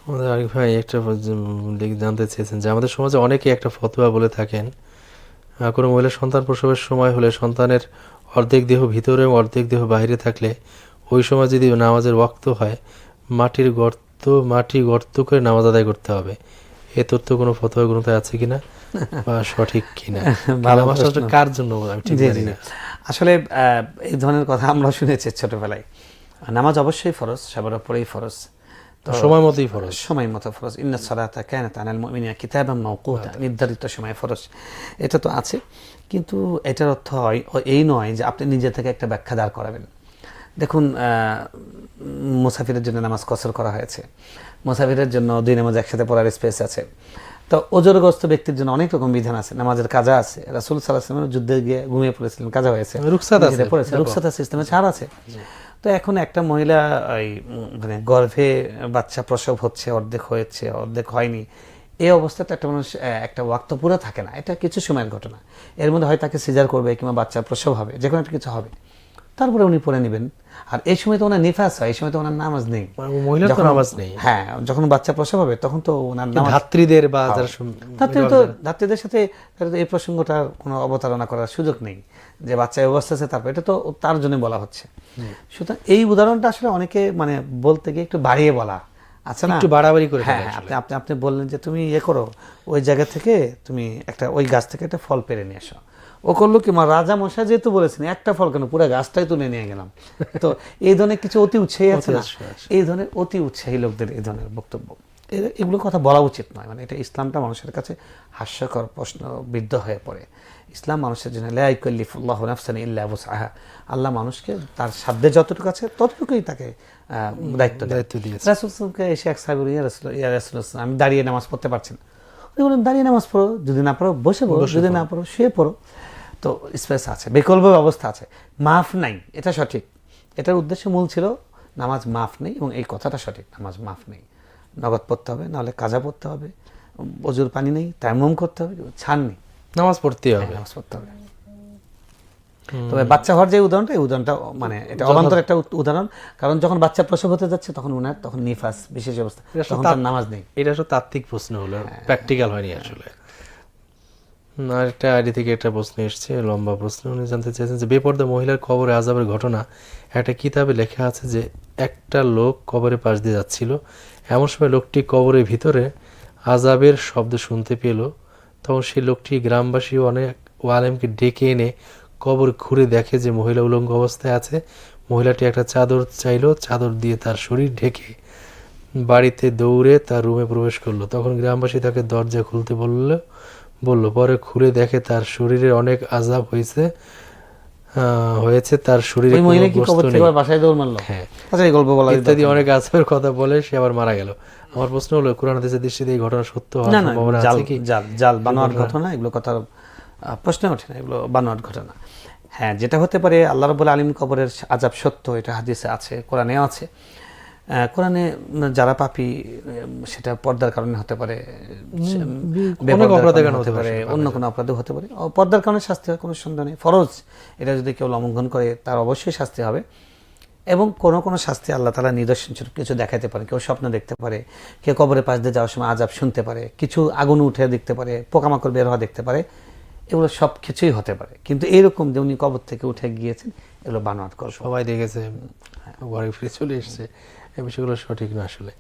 আমাদের আরিফ ভাই একটা জানতে চেয়েছেন যে আমাদের সমাজে অনেকে একটা ফতোয়া বলে থাকেন, কোনো মহিলা সন্তান প্রসবের সময় হলে সন্তানের অর্ধেক দেহ ভিতরে এবং অর্ধেক দেহ বাইরে থাকলে ওই সময় যদি নামাজের ওয়াক্ত হয় মাটি গর্ত করে নামাজ আদায় করতে হবে। এ তথ্য কোনো ফতোয়া গ্রন্থে আছে কিনা বা সঠিক কিনা? ভালো নামাজ প্রশ্ন। আসলে কার জন্য আমি ঠিক জি, জানি জি। না। আসলে এই ধরনের কথা আমরা শুনেছি ছোটবেলায়। নামাজ অবশ্যই ফরজ, সবার উপরেই ফরজ। তো সময় মতোই ফরজ। সময় মতো ফরজ। ইন্নাস সালাতা কানাত আলাল মুমিনিনা কিতাবাম মাওকুতা, নির্ধারিত সময়ে ফরজ। এটা তো আছে, কিন্তু এটার অর্থ এই নয় যে আপনি নিজে থেকে একটা ব্যাখ্যা দাঁড় করাবেন। দেখুন, মুসাফিরের জন্য নামাজ কসর করা হয়েছে। মুসাফিরের জন্য দুই নামাজ একসাথে পড়ার স্পেস আছে। তো ওজরগ্রস্ত ব্যক্তির জন্য অনেক রকম বিধান আছে, নামাজের কাজা আছে। রাসূল সাল্লাল্লাহু আলাইহি ওয়াসাল্লাম যুদ্ধে গিয়ে ঘুমিয়ে পড়েছিলেন, কাজা হয়েছে, রুখসাত আছে, পড়েছে, রুখসাত আছে, ইসলামে ছাড় আছে। তো এখন একটা মহিলা মানে গর্ভে বাচ্চা প্রসব হচ্ছে, অর্ধেক হয়েছে অর্ধেক হয়নি, এই অবস্থাতে একটা মানুষ একটা ওয়াক্ত পুরো থাকে না, এটা কিছু সময়ের ঘটনা। এর মধ্যে হয় তাকে সিজার করবে কিংবা বাচ্চা প্রসব হবে, যে কোনো একটা কিছু হবে, তারপরে উনি পড়ে নেবেন। আর এই সময় তো ওনার নিফাস হয়, এই সময় তো ওনার নামাজ নেই, মহিলার তো নামাজ নেই। হ্যাঁ, যখন বাচ্চা প্রসব হবে তখন তো ওনার নামাজ। ধাত্রীদের বা যারা ধাত্রীদের সাথে এই প্রসঙ্গটার কোনো অবতারণা করার সুযোগ নেই, যে বাচ্চা এই অবস্থা আছে তারপর, এটা তো তার জন্য বলা হচ্ছে। সুতরাং এই উদাহরণটা আসলে অনেকে মানে বলতে গিয়ে একটু বাড়িয়ে বলা, আচ্ছা না, একটু বাড়াবাড়ি করে হ্যাঁ, আপনি আপনি বললেন যে তুমি ইয়ে করো, ওই জায়গা থেকে তুমি একটা ওই গাছ থেকে একটা ফল পেরে নিয়ে আসো। ও করলো কি, রাজা মশাই যেহেতু বলেছেন একটা ফল কেন, পুরো গাছটাই তুলে নিয়ে গেলাম। তো এই ধরনের কিছু অতি উৎসাহী আছে না, এই ধরনের অতি উৎসাহী লোকদের এই ধরনের বক্তব্য, এগুলো কথা বলা উচিত নয়। মানে এটা ইসলামটা মানুষের কাছে হাস্যকর প্রশ্নবিদ্ধ হয়ে পড়ে। ইসলাম মানুষের জন্য লা ইউকাল্লিফুল্লাহু নাফসান ইল্লা উসআহা, আল্লাহ মানুষকে তার সাধ্যে যতটুকু আছে ততটুকুই তাকে দায়িত্ব দিয়েছে। রাসূল সাল্লাল্লাহু এসে এক সাহাবী, ইয়া রাসূলুল্লাহ, আমি দাঁড়িয়ে নামাজ পড়তে পারছি না। উনি বলেন, দাঁড়িয়ে নামাজ পড়ো, যদি না পড়ো বসে পড়ো, যদি না পড়ো শুয়ে পড়ো। তো স্পেস আছে, বিকল্প ব্যবস্থা আছে, মাফ নাই, এটা সঠিক। এটার উদ্দেশ্য মূল ছিল নামাজ মাফ নেই, এবং এই কথাটা সঠিক, নামাজ মাফ নেই, নগদ পড়তে হবে, নাহলে কাজা পড়তে হবে, অজুর পানি নেই, তায়াম্মুম করতে হবে, ছাড় নেই, নামাজ পড়তে হবে, নামাজ পড়তে হবে। তবে বাচ্চা হওয়ার যে উদাহরণটা, এই উদাহরণটা মানে এটা অবান্তর একটা উদাহরণ, কারণ যখন বাচ্চা প্রসব হতে যাচ্ছে তখন নিফাস বিশেষ অবস্থা, তখন তার নামাজ নেই। এটা তো তাত্ত্বিক প্রশ্ন হলো, প্র্যাকটিক্যাল হয়নি আসলে। আর একটা আইডি থেকে একটা প্রশ্ন এসছে, লম্বা প্রশ্ন। উনি জানতে চেয়েছেন যে বেপর্দা মহিলার কবরে আযাবের ঘটনা একটা কিতাবে লেখা আছে যে একটা লোক কবরের পাশ দিয়ে যাচ্ছিল, এমন সময় লোকটি কবরের ভিতরে আযাবের শব্দ শুনতে পেল। তখন সেই লোকটি গ্রামবাসী অনেক আলেমকে ডেকে এনে কবর ঘুরে দেখে যে মহিলা উলঙ্গ অবস্থায় আছে। মহিলাটি একটা চাদর চাইলো, চাদর দিয়ে তার শরীর ঢেকে বাড়িতে দৌড়ে তার রুমে প্রবেশ করলো। তখন গ্রামবাসী তাকে দরজা খুলতে বলল। পরে খুলে দেখে তার শরীরে অনেক আযাব হয়েছে, তার শরীরে ইত্যাদি অনেক আযাবের কথা বলে সে আবার মারা গেল। আমার প্রশ্ন হলো, কোরআন হাদিসের দৃষ্টিতে এই ঘটনা সত্য হওয়ার সম্ভাবনা আছে কি? জাল বানোয়াট ঘটনা, এগুলো কথা প্রশ্ন ওঠে না, এগুলো বানোয়াট ঘটনা। হ্যাঁ, যেটা হতে পারে আল্লাহ রাব্বুল আলামিন কবরের আযাব সত্য, এটা হাদিসে আছে, কোরআনেও আছে। কোরআনে যারা পাপী সেটা পর্দার কারণে হতে পারে, অপরাধের কারণে হতে পারে, অন্য কোনো অপরাধ হতে পারে। পর্দার কারণে শাস্তি হয়, কোনো সন্দেহ নেই। ফরজ এটা যদি কেউ লঙ্ঘন করে তার অবশ্যই শাস্তি হবে, এবং কোনো কোনো শাস্তি আল্লাহ তাআলা নিদর্শন স্বরূপ কিছু দেখাতে পারে। কেউ স্বপ্ন দেখতে পারে, কেউ কবরের পাশ দিয়ে যাওয়ার সময় আযাব শুনতে পারে, কিছু আগুন উঠে দেখতে পারে, পোকামাকড় বের হওয়া দেখতে পারে, এগুলো সব কিছুই হতে পারে। কিন্তু এরকম যে উনি কবর থেকে উঠে গিয়েছেন, এগুলো বানোয়াট গল্প, সবাই দেখেছে, ঘরে ফিরে চলে এসছে, এই বিষয়গুলো সঠিক না আসলে।